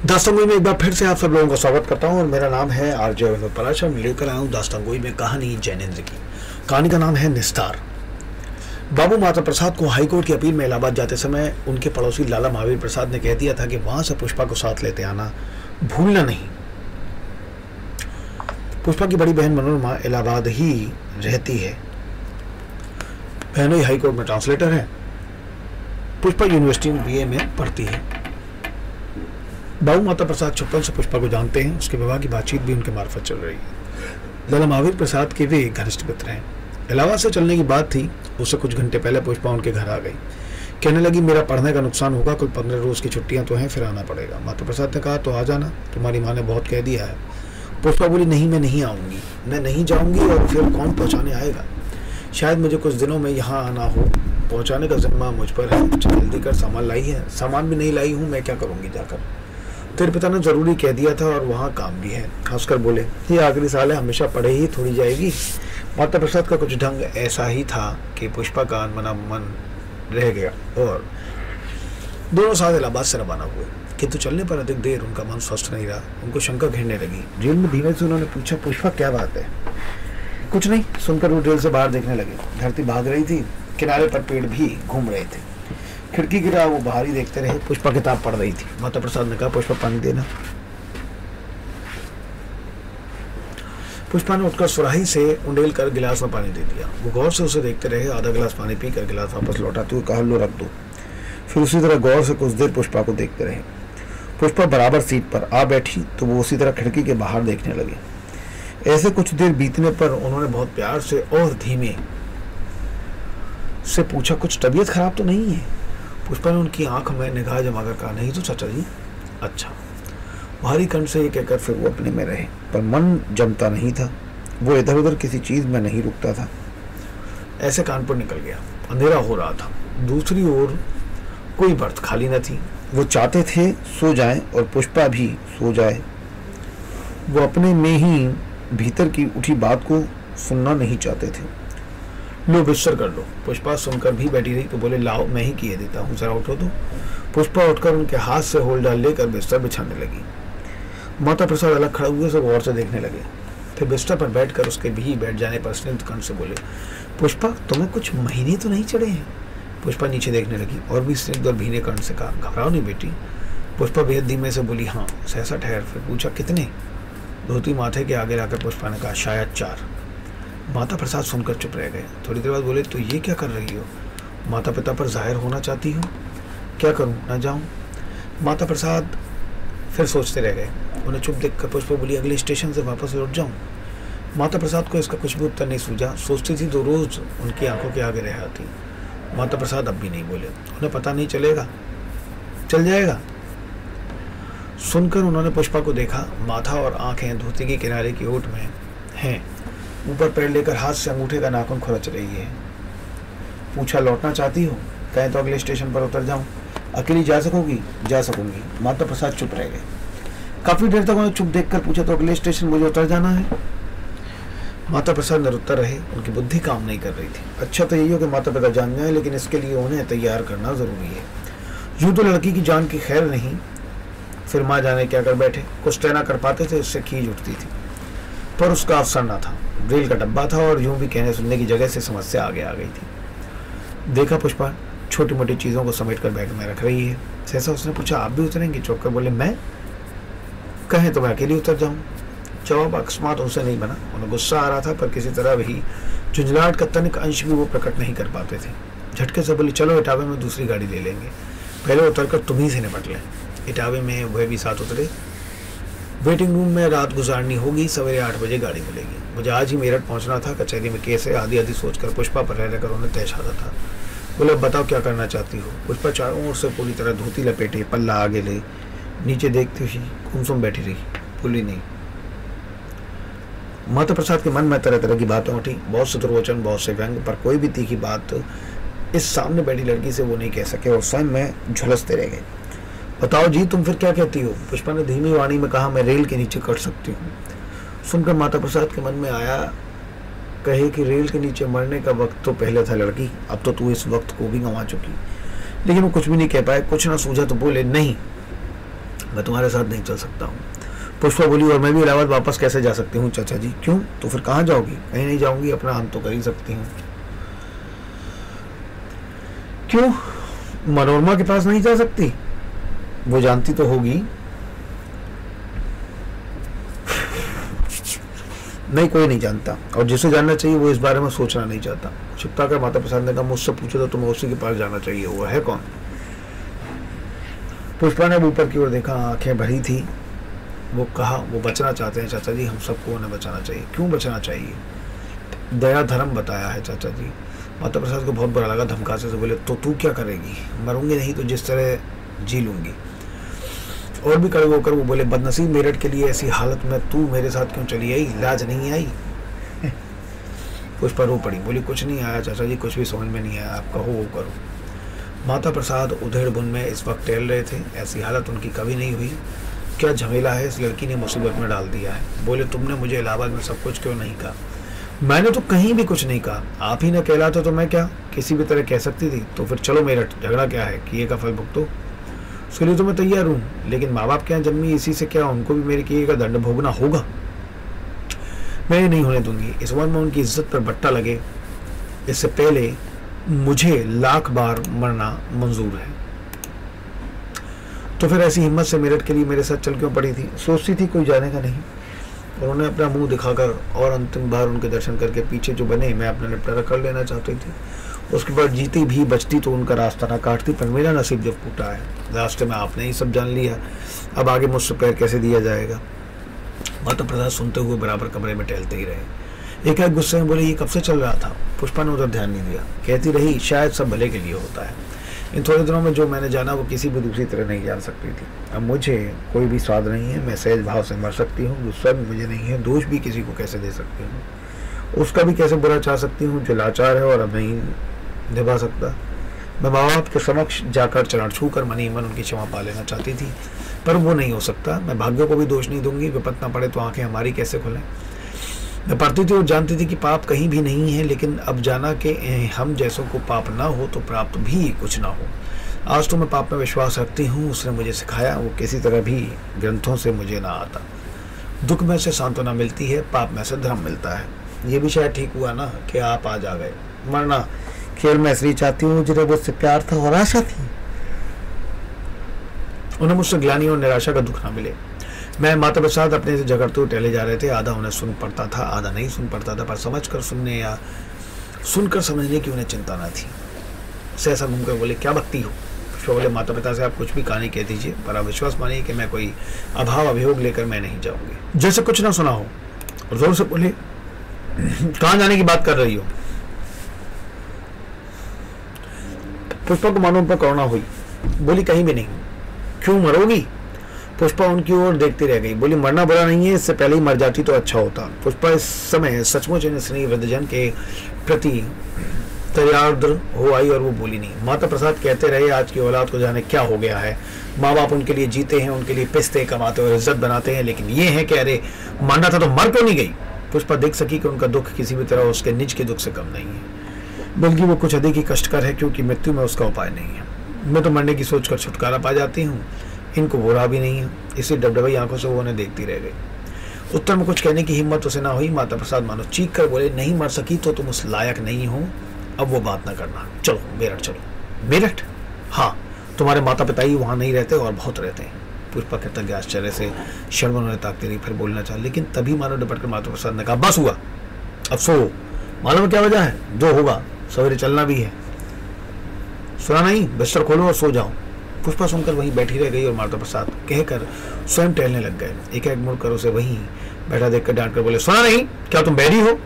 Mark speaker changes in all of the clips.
Speaker 1: दास्तानगोई में एक बार फिर से आप सब लोगों का स्वागत करता हूं और मेरा नाम है आरजे विनोद पराशर। मैं लेकर आया हूं दास्तानगोई में कहानी जैनेंद्र की। कहानी का नाम है निस्तार। बाबू माता प्रसाद को हाईकोर्ट की अपील में इलाहाबाद जाते समय उनके पड़ोसी लाला महावीर प्रसाद ने कह दिया था कि वहां से पुष्पा को साथ लेते आना, भूलना नहीं। पुष्पा की बड़ी बहन मनोरमा इलाहाबाद ही रहती है। बहनों ही हाईकोर्ट में ट्रांसलेटर है। पुष्पा यूनिवर्सिटी में BA में पढ़ती है। बाबू माता प्रसाद छुपन से पुष्पा को जानते हैं। उसके विवाह की बातचीत भी उनके मार्फत चल रही है। लाला महावीर प्रसाद के वे घनिष्ठ मित्र हैं। इलाहाबाद से चलने की बात थी, उससे कुछ घंटे पहले पुष्पा उनके घर आ गई। कहने लगी, मेरा पढ़ने का नुकसान होगा, कुल 15 रोज की छुट्टियां तो हैं, फिर आना पड़ेगा। माता प्रसाद ने कहा, तो आ जाना, तुम्हारी माँ ने बहुत कह दिया है। पुष्पा बोली, नहीं, मैं नहीं आऊँगी, मैं नहीं जाऊँगी और फिर कौन पहुँचाने आएगा। शायद मुझे कुछ दिनों में यहाँ आना हो, पहुँचाने का जिम्मा मुझ पर है। जल्दी कर, सामान लाई है। सामान भी नहीं लाई हूँ, मैं क्या करूँगी जाकर। तेरे पिता ने जरूरी कह दिया था और वहाँ काम भी है। हंसकर बोले, ये आखिरी साल है, हमेशा पढ़े ही थोड़ी जाएगी। माता प्रसाद का कुछ ढंग ऐसा ही था कि पुष्पा का अनमना मन रह गया और दोनों साथ इलाहाबाद से रवाना हुए। किंतु चलने पर अधिक देर उनका मन स्वस्थ नहीं रहा। उनको शंका घेरने लगी। जेल में धीमे से उन्होंने पूछा, पुष्पा क्या बात है। कुछ नहीं, सुनकर वो जेल से बाहर देखने लगे। धरती भाग रही थी, किनारे पर पेड़ भी घूम रहे थे। खिड़की की राह वो बाहर ही देखते रहे। पुष्पा किताब पढ़ रही थी। माता प्रसाद ने कहा, पुष्पा पानी देना। पुष्पा ने उठकर सुराही से उंडेल कर गिलास में पानी दे दिया। वो गौर से उसे देखते रहे। आधा गिलास पानी पीकर गिलास वापस लौटाते हुए कहा, लो रख दो। फिर उसी तरह गौर से कुछ देर पुष्पा को देखते रहे। पुष्पा बराबर सीट पर आ बैठी तो वो उसी तरह खिड़की के बाहर देखने लगे। ऐसे कुछ देर बीतने पर उन्होंने बहुत प्यार से और धीमे से पूछा, कुछ तबीयत खराब तो नहीं है। पुष्पा ने उनकी आंख में निगाह जमाकर कहा, नहीं तो चाचा जी। अच्छा। भारी कंठ से ये कहकर फिर वो अपने में रहे, पर मन जमता नहीं था। वो इधर उधर किसी चीज में नहीं रुकता था। ऐसे कानपुर निकल गया। अंधेरा हो रहा था। दूसरी ओर कोई बर्थ खाली न थी। वो चाहते थे सो जाएं और पुष्पा भी सो जाए। वो अपने में ही भीतर की उठी बात को सुनना नहीं चाहते थे। लो बिस्तर कर लो। पुष्पा सुनकर भी बैठी रही तो बोले, लाओ मैं ही किए देता हूँ, जरा उठो तो। पुष्पा उठकर उनके हाथ से होल्डर लेकर बिस्तर बिछाने लगी। माता प्रसाद अलग खड़े हुए सब गौर से देखने लगे। फिर बिस्तर पर बैठकर उसके भी बैठ जाने पर स्निग्ध कंठ से बोले, पुष्पा तुम्हें कुछ महीने तो नहीं चढ़े हैं। पुष्पा नीचे देखने लगी और भी स्निग्ध और भीने कंठ से कहा, घबराओ नहीं बेटी। पुष्पा बेहद धीमे से बोली, हाँ। सहसा ठहर। फिर पूछा, कितने। धोती माथे के आगे लाकर पुष्पा ने कहा, शायद 4। माता प्रसाद सुनकर चुप रह गए। थोड़ी देर बाद बोले, तो ये क्या कर रही हो। माता पिता पर जाहिर होना चाहती हो। क्या करूं, ना जाऊं। माता प्रसाद फिर सोचते रह गए। उन्हें चुप देखकर पुष्पा बोली, अगले स्टेशन से वापस लौट जाऊं। माता प्रसाद को इसका कुछ भी उत्तर नहीं सूझा। सोचती थी तो रोज उनकी आंखों के आगे रह आती। माता प्रसाद अब भी नहीं बोले। उन्हें पता नहीं चलेगा, चल जाएगा। सुनकर उन्होंने पुष्पा को देखा। माथा और आंखें धोती के किनारे की ओट में हैं। ऊपर पैर लेकर हाथ से अंगूठे का नाखून खुरच रही है। पूछा, लौटना चाहती हो। कहें तो अगले स्टेशन पर उतर जाऊं। अकेली जा सकोगी। जा सकूंगी। माता प्रसाद चुप रह गए। काफी देर तक उन्हें चुप देखकर पूछा, तो अगले स्टेशन मुझे उतर जाना है। माता प्रसाद निरुत्तर रहे। उनकी बुद्धि काम नहीं कर रही थी। अच्छा तो यही हो कि माता पिता जान जाए, लेकिन इसके लिए उन्हें तैयार करना जरूरी है। यूं तो लड़की की जान की खैर नहीं। फिर माँ जाने क्या कर बैठे। कुछ तय ना कर पाते थे, इससे खींच उठती थी, पर उसका अवसर न था। रेल का डब्बा था और यूं भी कहने सुनने की जगह से समस्या आगे आ गई थी। देखा पुष्पा छोटी मोटी चीजों को समेट कर बैग में रख रही है। सहसा उसने पूछा, आप भी उतरेंगे। चौंक कर बोले, मैं। कहें तो मैं अकेली उतर जाऊं। जवाब अकस्मात उनसे नहीं बना। उन्हें गुस्सा आ रहा था, पर किसी तरह भी झुंझलाहट का तनिक अंश भी वो प्रकट नहीं कर पाते थे। झटके से बोले, चलो इटावे में दूसरी गाड़ी ले लेंगे, पहले उतर कर तुम ही से निपट लें। इटावे में वह भी साथ उतरे। वेटिंग रूम में रात गुजारनी होगी, सवेरे 8 बजे गाड़ी मिलेगी। मुझे आज ही मेरठ पहुंचना था, कचहरी में केस है। आधी आधी सोचकर पुष्पा पर रहकर उन्हें तय साधा था। बोले, बताओ क्या करना चाहती हो। पुष्पा चारों ओर से पूरी तरह धोती लपेटे, पल्ला आगे ले, नीचे देखती हुई गुमसुम बैठी रही, बोली नहीं। माता प्रसाद के मन में तरह तरह की बातें उठी। बहुत से दुर्वचन, बहुत से व्यंग, पर कोई भी तीखी बात इस सामने बैठी लड़की से वो नहीं कह सके और स्वयं में झुलसते रह गए। बताओ जी, तुम फिर क्या कहती हो। पुष्पा ने धीमी वाणी में कहा, मैं रेल के नीचे कट सकती हूँ। सुनकर माता प्रसाद के मन में आया, कहे कि रेल के नीचे मरने का वक्त तो पहले था लड़की, अब तो तू इस वक्त को भी गंवा चुकी। लेकिन वो कुछ भी नहीं कह पाए। कुछ ना सूझा तो बोले, नहीं, मैं तुम्हारे साथ नहीं चल सकता हूँ। पुष्पा बोली, और मैं भी इलाहाबाद वापस कैसे जा सकती हूँ चाचा जी? क्यों? तो फिर कहाँ जाओगी? कहीं नहीं जाऊंगी, अपना अंत तो कर ही सकती हूँ। क्यों? मनोरमा के पास नहीं जा सकती? वो जानती तो होगी। नहीं, कोई नहीं जानता, और जिसे जानना चाहिए वो इस बारे में सोचना नहीं चाहता। चुपता कर माता प्रसाद ने कहा, मुझसे पूछो तो तुम्हें उसी के पास जाना चाहिए। वो है कौन? पुष्पा ने ऊपर की ओर देखा, आंखें भरी थी। वो कहा, वो बचना चाहते हैं चाचा जी, हम सबको उन्हें बचाना चाहिए। क्यों बचना चाहिए? दया धर्म बताया है चाचा जी। माता प्रसाद को बहुत बुरा लगा, धमकासे से बोले, तो तू क्या करेगी? मरूंगी नहीं तो जिस तरह जी लूंगी। और भी कड़वे होकर वो बोले, बदनसीब मेरठ के लिए ऐसी हालत में तू मेरे साथ क्यों चली आई? लाज नहीं आई? पुष्पा रो पड़ी, बोली, कुछ नहीं आया चाचा जी, कुछ भी समझ में नहीं आया, आप कहो वो करो। माता प्रसाद उधेड़ बुन में इस वक्त टहल रहे थे। ऐसी हालत उनकी कभी नहीं हुई। क्या झमेला है, इस लड़की ने मुसीबत में डाल दिया है। बोले, तुमने मुझे इलाहाबाद में सब कुछ क्यों नहीं कहा? मैंने तो कहीं भी कुछ नहीं कहा, आप ही ने कहलाते तो मैं क्या किसी भी तरह कह सकती थी? तो फिर चलो मेरठ, झगड़ा क्या है, किए का फल भुगतो। उसके लिए तो मैं तैयार हूँ, लेकिन माँ बाप के यहाँ जन्मी, इसी से क्या उनको भी मेरे किए का दंड भोगना होगा? मैं ये नहीं होने दूंगी। इस उम्र में उनकी इज्जत पर बट्टा लगे, इससे पहले मुझे लाख बार मरना मंजूर है। तो फिर ऐसी हिम्मत से मेरठ के लिए मेरे साथ चल क्यों पड़ी थी? सोचती थी कोई जाने का नहीं। उन्होंने अपना मुंह दिखाकर और अंतिम बार उनके दर्शन करके पीछे जो बने, मैं अपना निपटारा कर लेना चाहती थी। उसके बाद जीती भी बचती तो उनका रास्ता ना काटती, पर मेरा नसीब जब फूटा है, रास्ते में आपने ही सब जान लिया, अब आगे मुझसे पैर कैसे दिया जाएगा? माता प्रसाद सुनते हुए बराबर कमरे में टहलते ही रहे। एक गुस्से में बोले, ये कब से चल रहा था? पुष्पा ने उधर ध्यान नहीं दिया, कहती रही, शायद सब भले के लिए होता है। इन थोड़े दिनों में जो मैंने जाना वो किसी भी दूसरी तरह नहीं जान सकती थी। अब मुझे कोई भी स्वाद नहीं है, मैं सहज भाव से मर सकती हूँ, गुस्सा भी मुझे नहीं है, दोष भी किसी को कैसे दे सकती हूँ, उसका भी कैसे बुरा चाह सकती हूँ जो लाचार है और अब नहीं निभा सकता। मैं माँ बाप के समक्ष जाकर चरण छू कर मनी मन उनकी क्षमा पा लेना चाहती थी, पर वो नहीं हो सकता। मैं भाग्य को भी दोष नहीं दूंगी, विपत ना पड़े तो आंखें हमारी कैसे खुलें। मैं पढ़ती थी और जानती थी कि पाप कहीं भी नहीं है, लेकिन अब जाना कि हम जैसों को पाप ना हो तो प्राप्त भी कुछ ना हो। आज तो मैं पाप में विश्वास रखती हूँ, उसने मुझे सिखाया, वो किसी तरह भी ग्रंथों से मुझे ना आता। दुख में से सांत्वना मिलती है, पाप में से धर्म मिलता है। ये भी शायद ठीक हुआ ना कि आप आज आ गए, वरना खेल में इसलिए चाहती हूँ जिन्हें मुझसे प्यार था और आशा थी, उन्हें मुझसे ग्लानि और निराशा का दुख ना मिले। मैं माता प्रसाद अपने से झगड़ते हुए टहले जा रहे थे। आधा उन्हें सुन पड़ता था, आधा नहीं सुन पड़ता था, पर समझकर सुनने या सुनकर समझने की उन्हें चिंता न थी। सहसा घूमकर बोले, क्या बकती हो? बोले, माता पिता से आप कुछ भी कहानी कह दीजिए, पर आप विश्वास मानिए कि मैं कोई अभाव अभियोग लेकर मैं नहीं जाऊंगी। जैसे कुछ ना सुना हो। और जोर से बोले, कहाँ जाने की बात कर रही हो? पुष्पा को मानो पर करुणा हुई, बोली, कहीं भी नहीं। क्यों, मरोगी? पुष्पा उनकी ओर देखती रह गई, बोली, मरना बुरा नहीं है, इससे पहले ही मर जाती तो अच्छा होता। पुष्पा इस समय सचमुच इन स्नेही वृद्धजन के प्रति दयार्द्र हो आई और वो बोली नहीं। माता प्रसाद कहते रहे, आज की औलाद को जाने क्या हो गया है, माँ बाप उनके लिए जीते हैं, उनके लिए पिसते कमाते और इज्जत बनाते हैं, लेकिन ये है कि अरे मरना था तो मर क्यों नहीं गई? पुष्पा देख सकी कि उनका दुख किसी भी तरह उसके निज के दुख से कम नहीं है, बल्कि वो कुछ अधिक ही कष्टकर है, क्योंकि मृत्यु में उसका उपाय नहीं है। मैं तो मरने की सोचकर छुटकारा पा जाती हूँ, इनको वो राह भी नहीं है। इसी डबडबाई आंखों से वो उन्हें देखती रह गई। उत्तर में कुछ कहने की हिम्मत उसे ना हुई। माता प्रसाद मानो चीख कर बोले, नहीं मर सकी तो तुम उस लायक नहीं हो, अब वो बात ना करना, चलो मेरठ चलो। मेरठ? हाँ, तुम्हारे माता पिता ही वहाँ नहीं रहते और बहुत रहते हैं। पुष्पा कृतज्ञ आश्चर्य से शर्मा उन्हें ताकती रही, फिर बोलना चाहा, लेकिन तभी मानो डपट कर माता प्रसाद ने कहा, बस हुआ, अब सो। मालूम क्या वजह है? जो होगा, सवेरे चलना भी है। सुना नहीं? बिस्तर खोलो और सो जाओ। पुष्पा सुनकर वहीं बैठी रह गई और माता प्रसाद कहकर स्वयं टहलने लग गए। एक एक मुड़कर उसे वहीं बैठा देखकर डांट कर बोले, सुना नहीं? क्या तुम बैठी हो?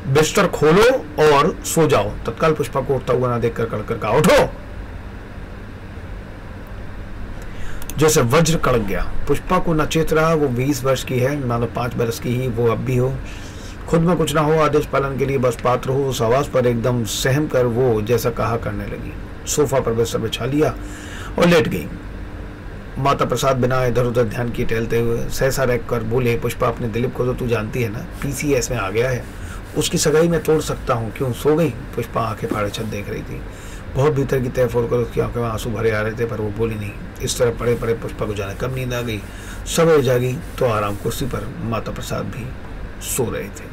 Speaker 1: बिस्तर खोलो और सो जाओ। तत्काल पुष्पा को उठता हुआ ना देखकर कड़कर कहा, उठो। जैसे वज्र कड़क गया। पुष्पा को न चेत रहा, वो 20 वर्ष की है, मानो 5 बरस की ही वो अब भी हो। खुद में कुछ ना हो, आदेश पालन के लिए बस पात्र हो। उस आवाज पर एकदम सहम कर वो जैसा कहा करने लगी। सोफा पर बिस्तर बिछा लिया और लेट गई। माता प्रसाद बिना इधर उधर ध्यान किए टहलते हुए सहसा रख कर बोले, पुष्पा, अपने दिलीप को तो तू जानती है ना, PCS में आ गया है, उसकी सगाई में तोड़ सकता हूँ, क्यों? सो गई? पुष्पा आंखें फाड़े छत देख रही थी। बहुत भीतर की तहफोड़ कर उसकी आंखों में आंसू भरे आ रहे थे, पर वो बोली नहीं। इस तरह पड़े पड़े पुष्पा को जाने कब नींद आ गई। सवेरे जागी तो आराम कुर्सी पर माता प्रसाद भी सो रहे थे।